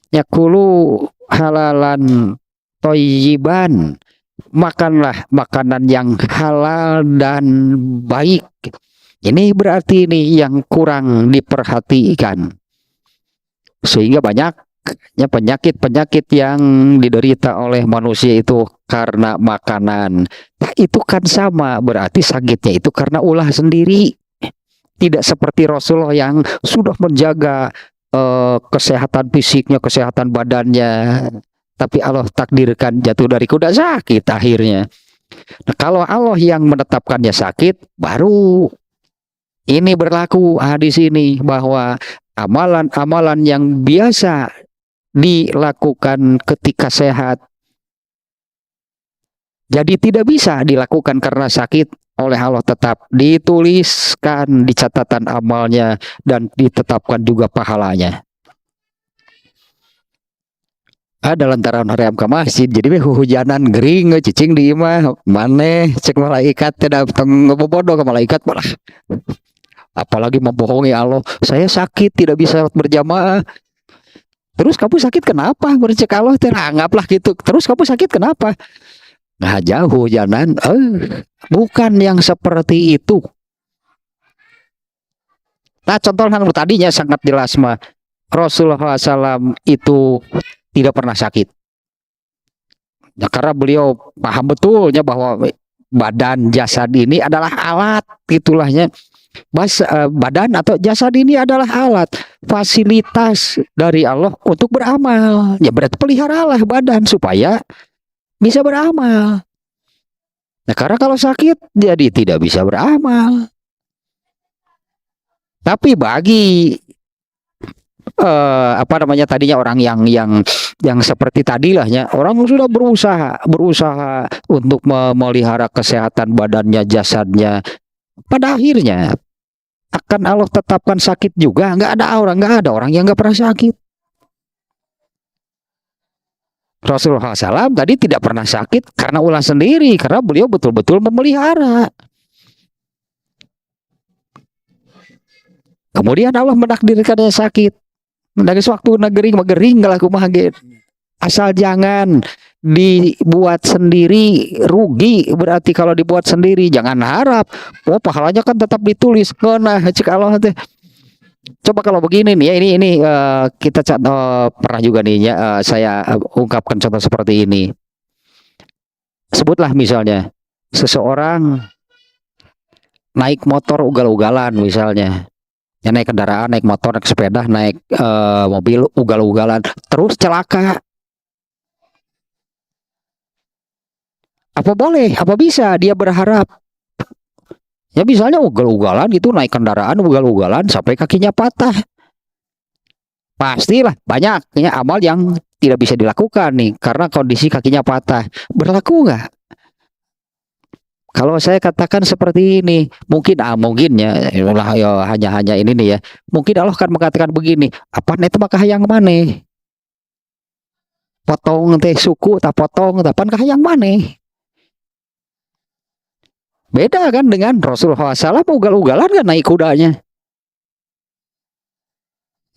yakulu halalan toyiban, makanlah makanan yang halal dan baik. Ini berarti ini yang kurang diperhatikan, sehingga banyaknya penyakit-penyakit yang diderita oleh manusia itu karena makanan. Nah, itu kan sama, berarti sakitnya itu karena ulah sendiri. Tidak seperti Rasulullah yang sudah menjaga kesehatan fisiknya, kesehatan badannya, tapi Allah takdirkan jatuh dari kuda sakit akhirnya. Nah, kalau Allah yang menetapkannya sakit, baru ini berlaku hadis ini bahwa amalan-amalan yang biasa dilakukan ketika sehat jadi tidak bisa dilakukan karena sakit, oleh Allah tetap dituliskan di catatan amalnya dan ditetapkan juga pahalanya. Ada lantaran hoream ke masjid jadi hujanan gering cicing di imah maneh cek malaikat tidak ngebobodoh ke malaikat malah apalagi membohongi Allah, saya sakit tidak bisa berjamaah. Terus kamu sakit kenapa? Bercek Allah teranggaplah gitu. Terus kamu sakit kenapa? Nah, jauh hujanan, bukan yang seperti itu. Nah, contoh yang tadinya sangat jelas mah Rasulullah SAW itu tidak pernah sakit. Nah, karena beliau paham betulnya bahwa badan jasad ini adalah alat, gitulahnya. Badan atau jasad ini adalah alat, fasilitas dari Allah untuk beramal. Ya berarti peliharalah badan supaya bisa beramal. Nah, karena kalau sakit jadi tidak bisa beramal. Tapi bagi tadinya orang yang seperti tadilahnya, orang sudah berusaha untuk memelihara kesehatan badannya, jasadnya, pada akhirnya akan Allah tetapkan sakit juga. Nggak ada orang yang nggak pernah sakit. Rasulullah SAW tadi tidak pernah sakit karena ulah sendiri, karena beliau betul-betul memelihara. Kemudian Allah menakdirkannya sakit. Dari suatu negeri magering kalau kumaha asal jangan dibuat sendiri, rugi berarti kalau dibuat sendiri. Jangan harap pahalanya kan tetap ditulis. Nah, cek Allah teh. Coba kalau begini nih ya, ini kita pernah juga nih ya, saya ungkapkan contoh seperti ini. Sebutlah misalnya seseorang naik motor ugal-ugalan misalnya. Ya, naik kendaraan, naik motor, naik sepeda, naik mobil ugal-ugalan, terus celaka. Apa boleh? Apa bisa dia berharap? Ya misalnya ugal-ugalan gitu, naik kendaraan ugal-ugalan sampai kakinya patah. Pastilah banyaknya amal yang tidak bisa dilakukan nih karena kondisi kakinya patah. Berlaku nggak? Kalau saya katakan seperti ini, mungkin ya hanya ini nih ya. Mungkin Allah akan mengatakan begini, apa nih maka yang mana? Potong teh suku tak potong, tapan kah yang mana? Beda kan dengan Rasulullah SAW ugal-ugalan kan naik kudanya.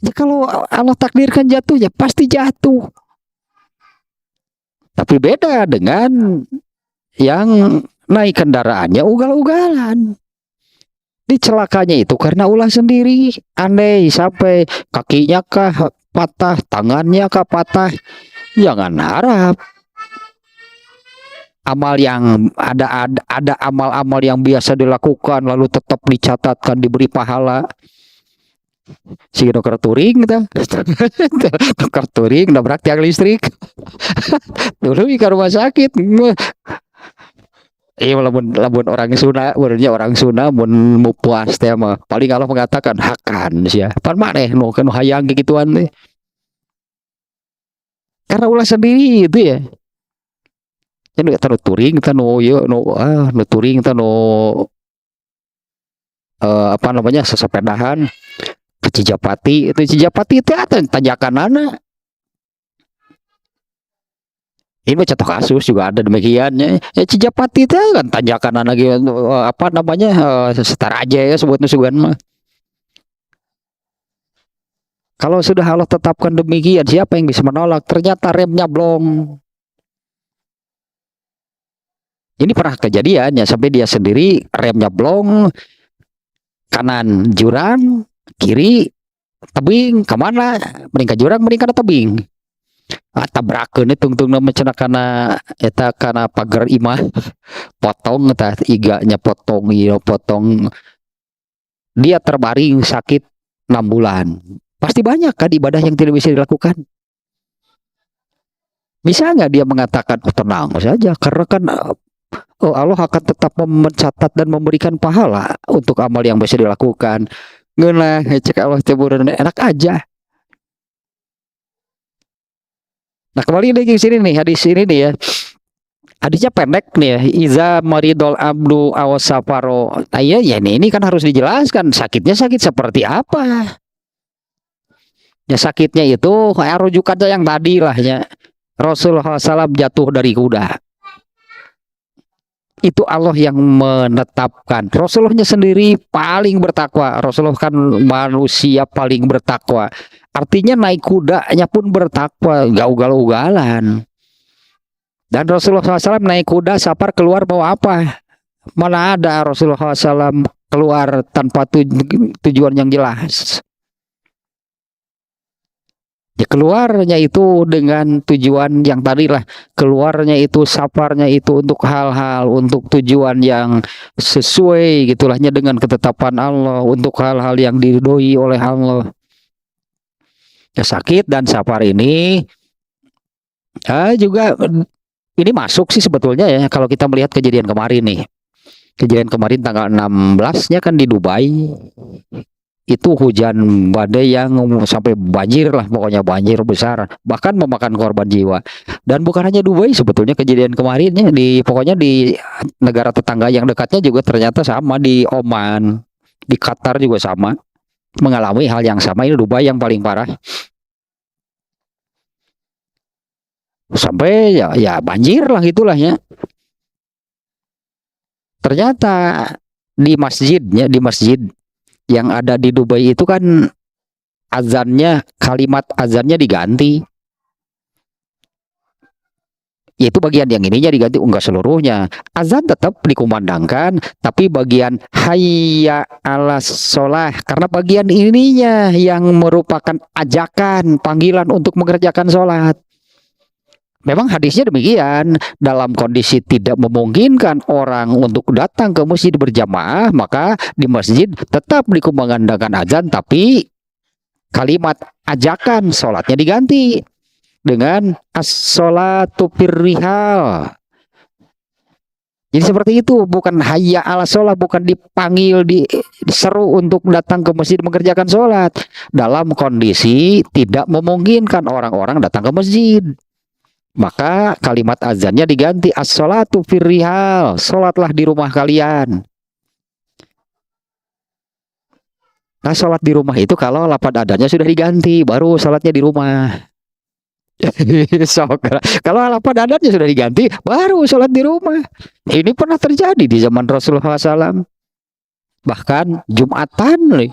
Ya, kalau Allah takdirkan jatuh ya pasti jatuh. Tapi beda dengan yang naik kendaraannya ugal-ugalan. Dicelakanya itu karena ulah sendiri. Andai sampai kakinya kah patah, tangannya kah patah, jangan harap amal yang ada amal-amal yang biasa dilakukan lalu tetap dicatatkan diberi pahala. Si dokter touring kita. Dokter touring nabrak tiang listrik. Dulu ke rumah sakit. Iya lamun orang Sunda, benernya orang Sunda mun mau puas teh mah paling Allah mengatakan hakan sia. Pan maneh nu kan hayang gituan teh. Karena ulah sendiri itu ya. Jadi kita nu touring kita nu ieu nu touring kita nu apa namanya sesepedahan ke Cijapati. Itu Cijapati teh tanjakanana. Ini mah contoh kasus juga ada demikiannya. Ya Cijapati itu kan tanjakan lagi apa namanya setara aja ya sebut nusugan mah. Kalau sudah Allah tetapkan demikian, siapa yang bisa menolak? Ternyata remnya blong. Ini pernah kejadiannya sampai dia sendiri remnya blong, kanan jurang, kiri tebing, kemana? Mending ke jurang, mending ke tebing. Tabrakeun tungtung nama cenah kana eta kana pagar imah potong eta iganya potong ieu potong dia terbaring sakit 6 bulan. Pasti banyak kan ibadah yang tidak bisa dilakukan. Bisa nggak dia mengatakan tenang saja karena kan Allah akan tetap mencatat dan memberikan pahala untuk amal yang bisa dilakukan. Ngeunah cek Allah teh enak aja. Nah kembali lagi ke sini nih hadis ini nih ya. Hadisnya pendek nih ya. Iza maridol abdu awasafaro. Nah ya ini kan harus dijelaskan sakitnya sakit seperti apa. Ya sakitnya itu kayak rujukannya yang tadi lah ya. Rasulullah SAW jatuh dari kuda. Itu Allah yang menetapkan. Rasulullahnya sendiri paling bertakwa. Rasulullah kan manusia paling bertakwa. Artinya naik kudanya pun bertakwa, gak ugal-ugalan. Dan Rasulullah SAW naik kuda safar keluar bawa apa? Mana ada Rasulullah SAW keluar tanpa tujuan yang jelas. Ya keluarnya itu dengan tujuan yang tadi lah. Keluarnya itu safarnya itu untuk hal-hal, untuk tujuan yang sesuai gitulahnya dengan ketetapan Allah. Untuk hal-hal yang diridhoi oleh Allah. Ya, sakit dan safar ini juga ini masuk sih sebetulnya ya kalau kita melihat kejadian kemarin nih. Kejadian kemarin tanggal 16-nya kan di Dubai. Itu hujan badai yang sampai banjir lah, pokoknya banjir besar, bahkan memakan korban jiwa. Dan bukan hanya Dubai sebetulnya kejadian kemarinnya pokoknya di negara tetangga yang dekatnya juga ternyata sama, di Oman, di Qatar juga sama. Mengalami hal yang sama. Ini Dubai yang paling parah. Sampai ya banjir lah itulah ya. Ternyata di masjid yang ada di Dubai itu kan kalimat azannya diganti. Yaitu bagian yang ininya diganti, enggak seluruhnya. Azan tetap dikumandangkan, tapi bagian hayya ala sholah, karena bagian ininya yang merupakan ajakan, panggilan untuk mengerjakan sholat. Memang hadisnya demikian, dalam kondisi tidak memungkinkan orang untuk datang ke masjid berjamaah, maka di masjid tetap dikumandangkan azan, tapi kalimat ajakan sholatnya diganti dengan as-sholatu firrihal. Jadi seperti itu, bukan hayya ala sholat, bukan dipanggil, diseru untuk datang ke masjid mengerjakan sholat. Dalam kondisi tidak memungkinkan orang-orang datang ke masjid, maka kalimat azannya diganti as-sholatu firrihal, sholatlah di rumah kalian. Nah sholat di rumah itu kalau lafaz adanya sudah diganti, baru sholatnya di rumah. Kalau lafaz adatnya sudah diganti, baru sholat di rumah. Ini pernah terjadi di zaman Rasulullah SAW. Bahkan Jumatan nih,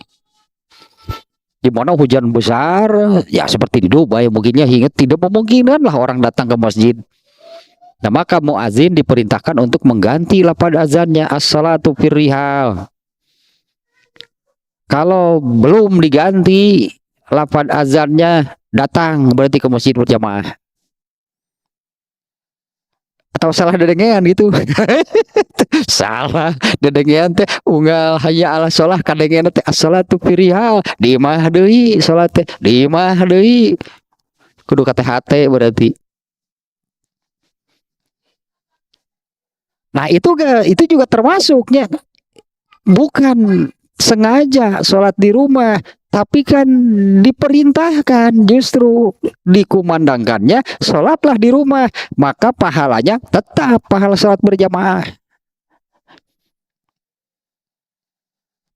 di mana hujan besar, ya seperti di Dubai, mungkinnya hingga tidak memungkinkan lah orang datang ke masjid. Nah maka muazin diperintahkan untuk mengganti lafaz azannya as-salatu firrihal. Kalau belum diganti lafaz azannya, datang berarti ke masjid berjamaah. atau salah dedengean gitu. Salah dedengean teh unggal hanya ala sholah kadengean teh as-sholatu firihal di imah deui sholat teh di imah deui kudu kata hate berarti. Nah itu juga termasuknya bukan sengaja sholat di rumah, tapi kan diperintahkan, justru dikumandangkannya sholatlah di rumah, maka pahalanya tetap pahala sholat berjamaah.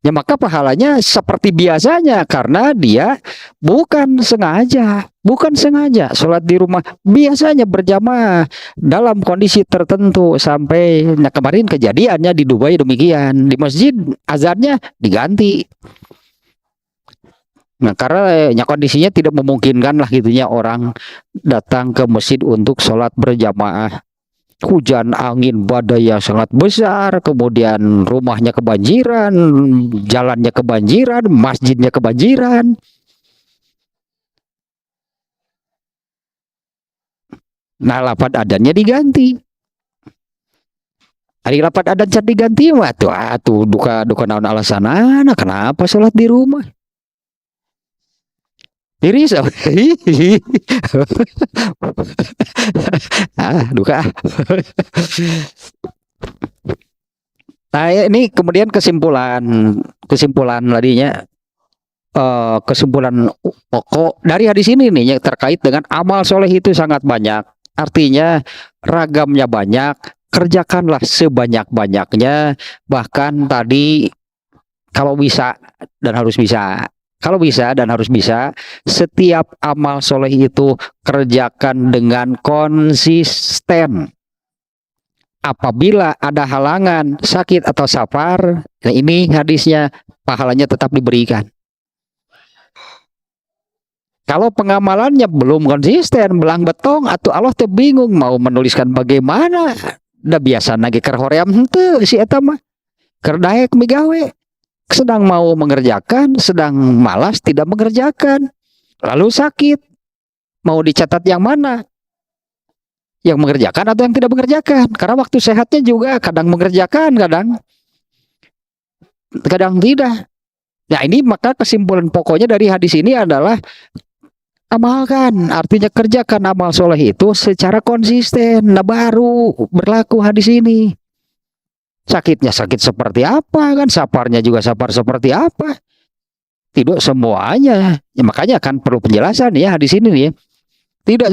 Ya maka pahalanya seperti biasanya karena dia bukan sengaja sholat di rumah, biasanya berjamaah dalam kondisi tertentu sampai nah kemarin kejadiannya di Dubai demikian, di masjid azannya diganti. Nah karena kondisinya tidak memungkinkan lah gitunya orang datang ke masjid untuk sholat berjamaah. Hujan, angin, badai yang sangat besar, kemudian rumahnya kebanjiran, jalannya kebanjiran, masjidnya kebanjiran. Nah, lafad adannya diganti. Hari lafad adan can diganti mah tuh duka naon alasanana kenapa sholat di rumah? Iris duka. Nah ini kemudian kesimpulan tadinya kesimpulan pokok dari hadis ini nih yang terkait dengan amal soleh itu sangat banyak, artinya ragamnya banyak, kerjakanlah sebanyak-banyaknya, bahkan tadi kalau bisa dan harus bisa. Kalau bisa dan harus bisa, setiap amal soleh itu kerjakan dengan konsisten. Apabila ada halangan, sakit atau safar, nah ini hadisnya pahalanya tetap diberikan. Kalau pengamalannya belum konsisten, belang betong, atau Allah teh bingung mau menuliskan bagaimana, udah biasa nage keur hoream henteu si eta mah. Keur daek migawe. Sedang mau mengerjakan, sedang malas tidak mengerjakan, lalu sakit, mau dicatat yang mana? Yang mengerjakan atau yang tidak mengerjakan? Karena waktu sehatnya juga kadang mengerjakan, kadang tidak. Nah ini maka kesimpulan pokoknya dari hadis ini adalah amalkan, artinya kerjakan amal soleh itu secara konsisten. Nah baru berlaku hadis ini. Sakitnya sakit seperti apa kan, saparnya juga sapar seperti apa, tidak semuanya ya, makanya kan perlu penjelasan ya hadis ini nih ya. Tidak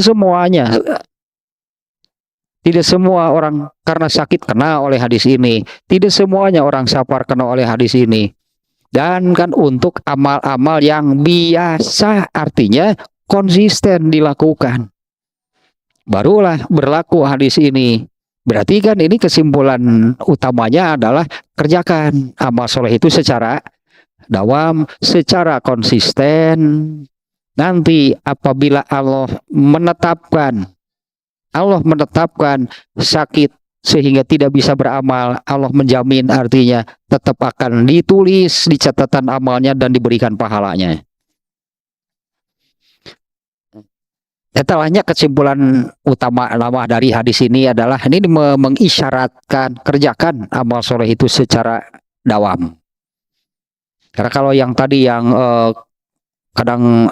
semua orang karena sakit kena oleh hadis ini, tidak semuanya orang sapar kena oleh hadis ini. Dan kan untuk amal-amal yang biasa, artinya konsisten dilakukan, barulah berlaku hadis ini. Berarti kan ini kesimpulan utamanya adalah kerjakan amal soleh itu secara dawam, secara konsisten. Nanti apabila Allah menetapkan sakit sehingga tidak bisa beramal, Allah menjamin artinya tetap akan ditulis di catatan amalnya dan diberikan pahalanya. Setelahnya kesimpulan utama dari hadis ini adalah ini mengisyaratkan kerjakan amal soleh itu secara dawam. Karena kalau yang tadi yang kadang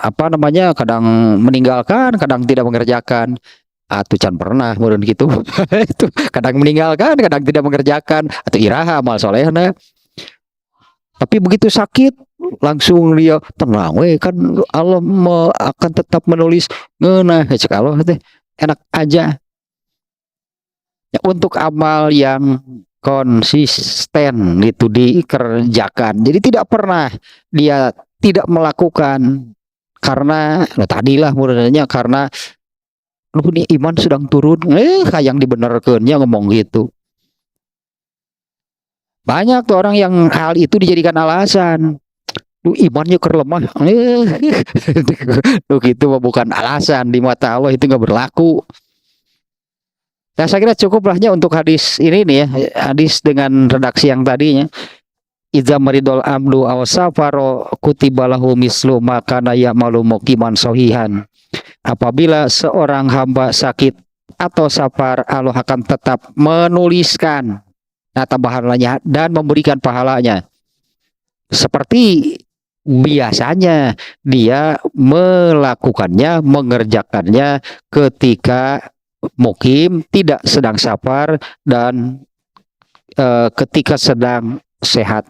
kadang meninggalkan, kadang tidak mengerjakan, atau can pernah meureun gitu. Itu kadang meninggalkan, kadang tidak mengerjakan, atau iraha amal solehna. Tapi begitu sakit langsung dia tenang kan Allah akan tetap menulis ngeunah cek Allah teh enak aja ya, untuk amal yang konsisten itu dikerjakan. Jadi tidak pernah dia tidak melakukan karena tadilah muridnya karena lu nih iman sedang turun yang dibenerkeunnya ngomong gitu. Banyak tuh orang yang hal itu dijadikan alasan. Lu imannya lemah. Lu gitu bukan alasan di mata Allah, itu nggak berlaku. Nah, saya kira cukuplahnya untuk hadis ini nih ya, hadis dengan redaksi yang tadinya. Idza maridul abdu aw safaro kutibalahu mislu ma kana ya'malu muqiman sahihan. Apabila seorang hamba sakit atau safar, Allah akan tetap menuliskan tambahannya dan memberikan pahalanya. Seperti biasanya dia melakukannya, mengerjakannya ketika mukim, tidak sedang safar, dan ketika sedang sehat.